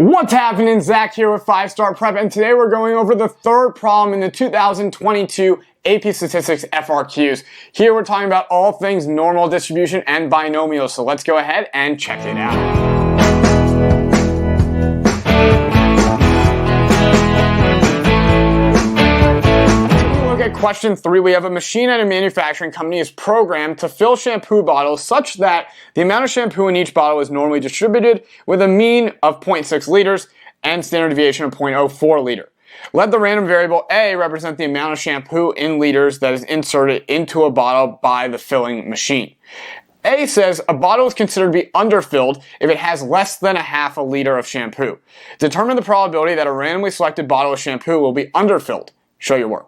What's happening? Zach here with 5-Star Prep, and today we're going over the third problem in the 2022 AP Statistics FRQs. Here we're talking about all things normal distribution and binomials, so let's go ahead and check it out. At question 3, we have a machine at a manufacturing company is programmed to fill shampoo bottles such that the amount of shampoo in each bottle is normally distributed with a mean of 0.6 liters and standard deviation of 0.04 liter. Let the random variable A represent the amount of shampoo in liters that is inserted into a bottle by the filling machine. A says a bottle is considered to be underfilled if it has less than a half a liter of shampoo. Determine the probability that a randomly selected bottle of shampoo will be underfilled. Show your work.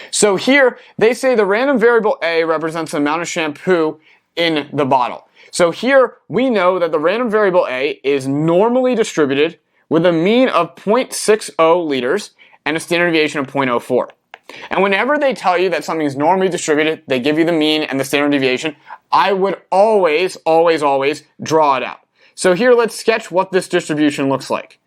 So here, they say the random variable A represents the amount of shampoo in the bottle. So here, we know that the random variable A is normally distributed with a mean of 0.60 liters and a standard deviation of 0.04. And whenever they tell you that something is normally distributed, they give you the mean and the standard deviation, I would always draw it out. So here, let's sketch what this distribution looks like.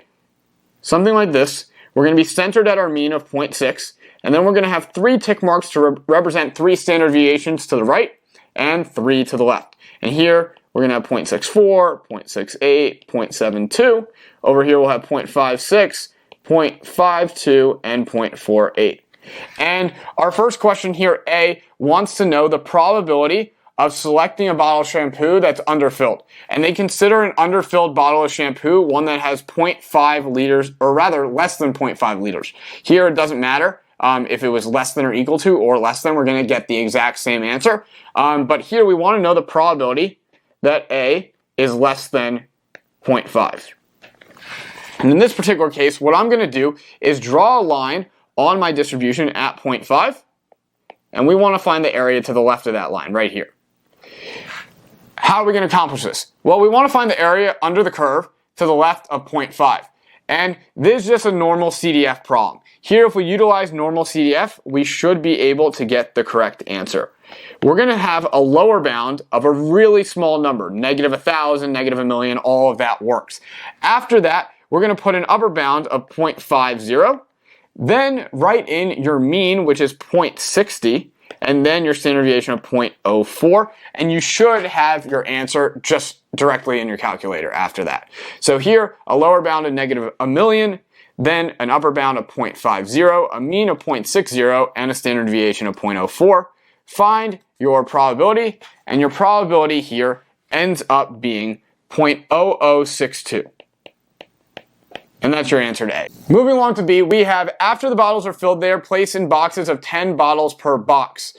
Something like this. We're going to be centered at our mean of 0.6. And then we're going to have 3 tick marks to represent 3 standard deviations to the right and 3 to the left. And here we're going to have 0.64, 0.68, 0.72. Over here we'll have 0.56, 0.52, and 0.48. And our first question here, A, wants to know the probability of selecting a bottle of shampoo that's underfilled. And they consider an underfilled bottle of shampoo one that has 0.5 liters, or rather less than 0.5 liters. Here it doesn't matter. If it was less than or equal to or less than, we're going to get the exact same answer. But here we want to know the probability that A is less than 0.5. And in this particular case, what I'm going to do is draw a line on my distribution at 0.5. And we want to find the area to the left of that line right here. How are we going to accomplish this? Well, we want to find the area under the curve to the left of 0.5. And this is just a normal CDF problem. Here, if we utilize normal CDF, we should be able to get the correct answer. We're going to have a lower bound of a really small number, negative 1,000, negative 1,000,000, all of that works. After that, we're going to put an upper bound of 0.50, then write in your mean, which is 0.60, and then your standard deviation of 0.04, and you should have your answer just directly in your calculator after that. So here, a lower bound of negative 1,000,000, then an upper bound of 0.50, a mean of 0.60, and a standard deviation of 0.04. Find your probability, and your probability here ends up being 0.0062. And that's your answer to A. Moving along to B, we have after the bottles are filled, they are placed in boxes of 10 bottles per box.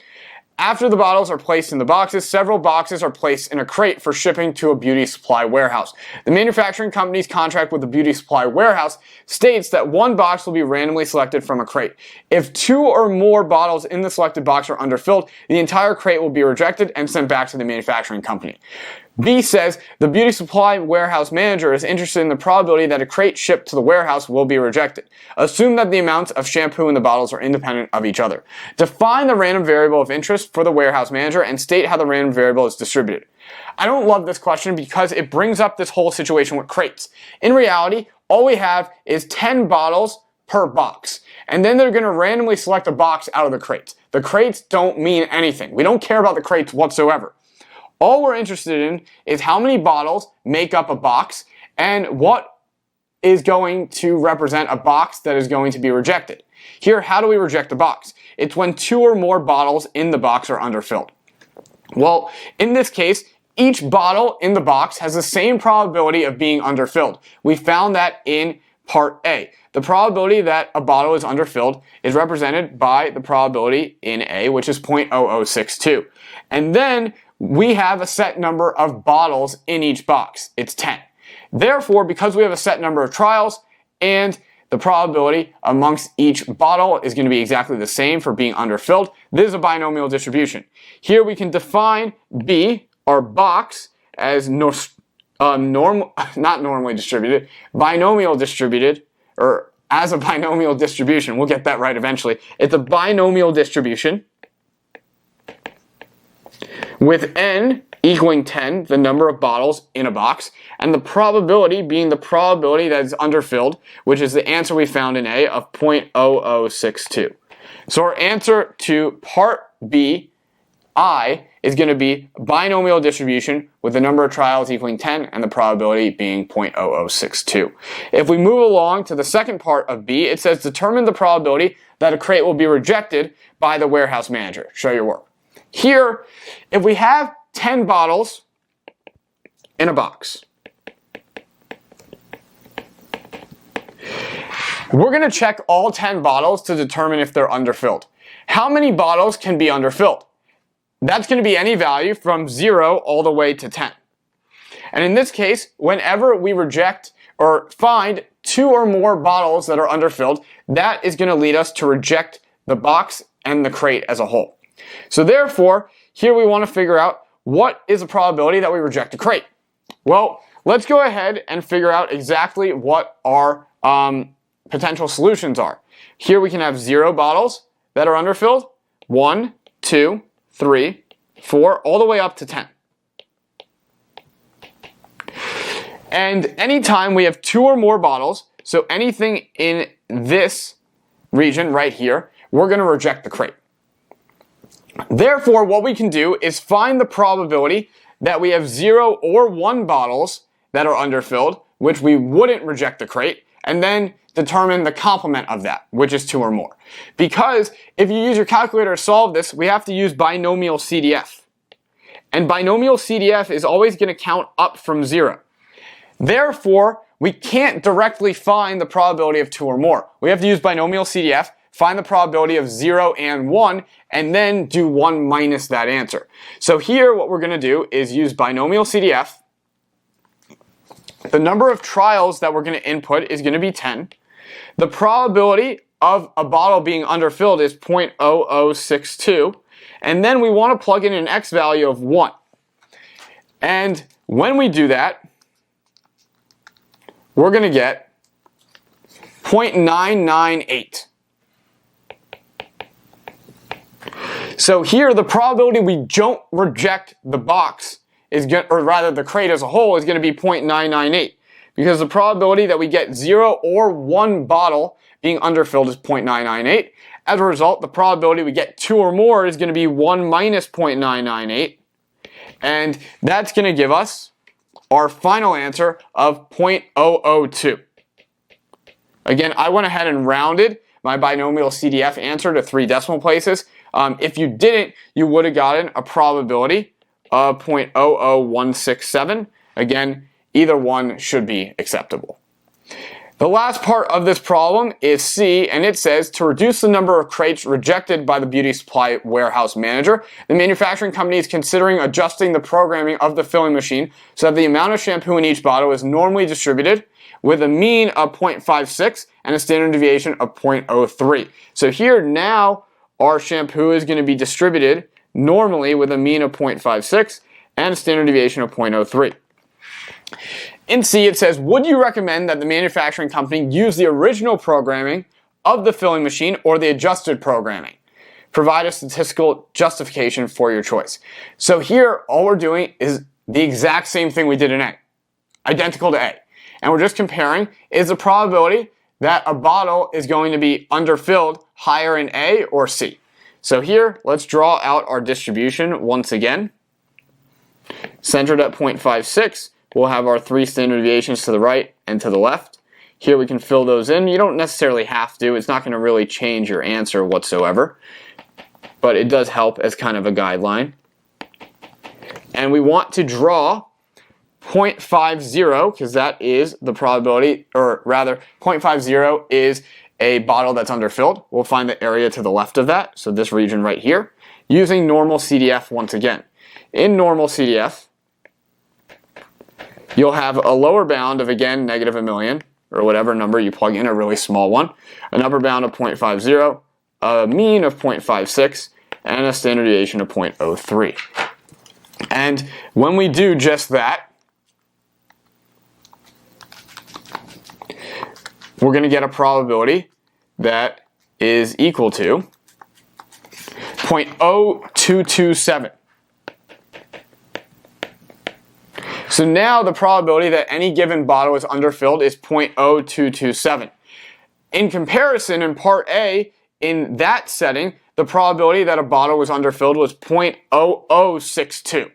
After the bottles are placed in the boxes, several boxes are placed in a crate for shipping to a beauty supply warehouse. The manufacturing company's contract with the beauty supply warehouse states that one box will be randomly selected from a crate. If 2 or more bottles in the selected box are underfilled, the entire crate will be rejected and sent back to the manufacturing company. B says the beauty supply warehouse manager is interested in the probability that a crate shipped to the warehouse will be rejected. Assume that the amounts of shampoo in the bottles are independent of each other. Define the random variable of interest for the warehouse manager and state how the random variable is distributed. I don't love this question because it brings up this whole situation with crates. In reality, all we have is 10 bottles per box. And then they're going to randomly select a box out of the crates. The crates don't mean anything. We don't care about the crates whatsoever. All we're interested in is how many bottles make up a box and what is going to represent a box that is going to be rejected. Here, how do we reject a box? It's when 2 or more bottles in the box are underfilled. Well, in this case, each bottle in the box has the same probability of being underfilled. We found that in part A. The probability that a bottle is underfilled is represented by the probability in A, which is 0.0062. And then we have a set number of bottles in each box. It's 10. Therefore, because we have a set number of trials and the probability amongst each bottle is going to be exactly the same for being underfilled, this is a binomial distribution. Here we can define B, our box, as not normally distributed, binomial distributed, or as a binomial distribution. We'll get that right eventually. It's a binomial distribution with n equaling 10, the number of bottles in a box, and the probability being the probability that is underfilled, which is the answer we found in A of 0.0062. So our answer to part B, I, is going to be binomial distribution with the number of trials equaling 10 and the probability being 0.0062. If we move along to the second part of B, it says determine the probability that a crate will be rejected by the warehouse manager. Show your work. Here, if we have 10 bottles in a box, we're going to check all 10 bottles to determine if they're underfilled. How many bottles can be underfilled? That's going to be any value from 0 all the way to 10. And in this case, whenever we reject or find 2 or more bottles that are underfilled, that is going to lead us to reject the box and the crate as a whole. So therefore, here we want to figure out what is the probability that we reject a crate. Well, let's go ahead and figure out exactly what our potential solutions are. Here we can have 0 bottles that are underfilled, 1, 2, 3, 4, all the way up to 10. And anytime we have 2 or more bottles, so anything in this region right here, we're going to reject the crate. Therefore, what we can do is find the probability that we have 0 or 1 bottles that are underfilled, which we wouldn't reject the crate, and then determine the complement of that, which is 2 or more. Because if you use your calculator to solve this, we have to use binomial CDF. And binomial CDF is always going to count up from 0. Therefore, we can't directly find the probability of 2 or more. We have to use binomial CDF, find the probability of 0 and 1, and then do 1 minus that answer. So here what we're going to do is use binomial CDF. The number of trials that we're going to input is going to be 10. The probability of a bottle being underfilled is 0.0062. And then we want to plug in an x value of 1. And when we do that, we're going to get 0.998. So here the probability we don't reject the box is going, or rather the crate as a whole, is going to be 0.998. Because the probability that we get 0 or 1 bottle being underfilled is 0.998. As a result, the probability we get 2 or more is going to be 1 minus 0.998. And that's going to give us our final answer of 0.002. Again, I went ahead and rounded my binomial CDF answer to 3 decimal places. If you didn't, you would have gotten a probability of 0.00167. Again, either one should be acceptable. The last part of this problem is C, and it says to reduce the number of crates rejected by the beauty supply warehouse manager, the manufacturing company is considering adjusting the programming of the filling machine so that the amount of shampoo in each bottle is normally distributed with a mean of 0.56 and a standard deviation of 0.03. So here now our shampoo is going to be distributed normally with a mean of 0.56 and a standard deviation of 0.03. In C, it says, would you recommend that the manufacturing company use the original programming of the filling machine or the adjusted programming? Provide a statistical justification for your choice. So here, all we're doing is the exact same thing we did in A, identical to A. And we're just comparing, is the probability that a bottle is going to be underfilled higher in A or C? So here, let's draw out our distribution once again. Centered at 0.56. We'll have our 3 standard deviations to the right and to the left. Here we can fill those in. You don't necessarily have to. It's not going to really change your answer whatsoever. But it does help as kind of a guideline. And we want to draw 0.50 because that is the probability, or rather 0.50 is a bottle that's underfilled. We'll find the area to the left of that, so this region right here, using normal CDF once again. In normal CDF, you'll have a lower bound of, again, negative a million, or whatever number you plug in, a really small one, an upper bound of 0.50, a mean of 0.56, and a standard deviation of 0.03. And when we do just that, we're going to get a probability that is equal to 0.0227. So now the probability that any given bottle is underfilled is 0.0227. In comparison, in part A, in that setting, the probability that a bottle was underfilled was 0.0062.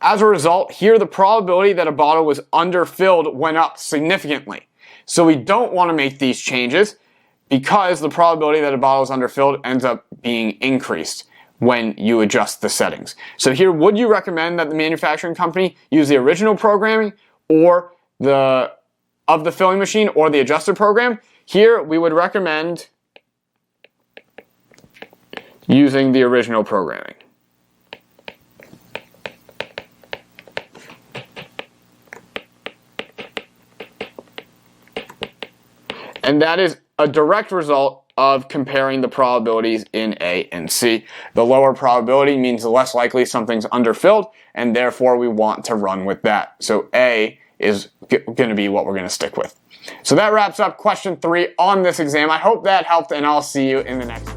As a result, here the probability that a bottle was underfilled went up significantly. So we don't want to make these changes because the probability that a bottle is underfilled ends up being increased when you adjust the settings. So here, would you recommend that the manufacturing company use the original programming or the filling machine or the adjusted program? Here, we would recommend using the original programming. And that is a direct result of comparing the probabilities in A and C. The lower probability means the less likely something's underfilled, and therefore we want to run with that. So A is going to be what we're going to stick with. So that wraps up question 3 on this exam. I hope that helped, and I'll see you in the next one.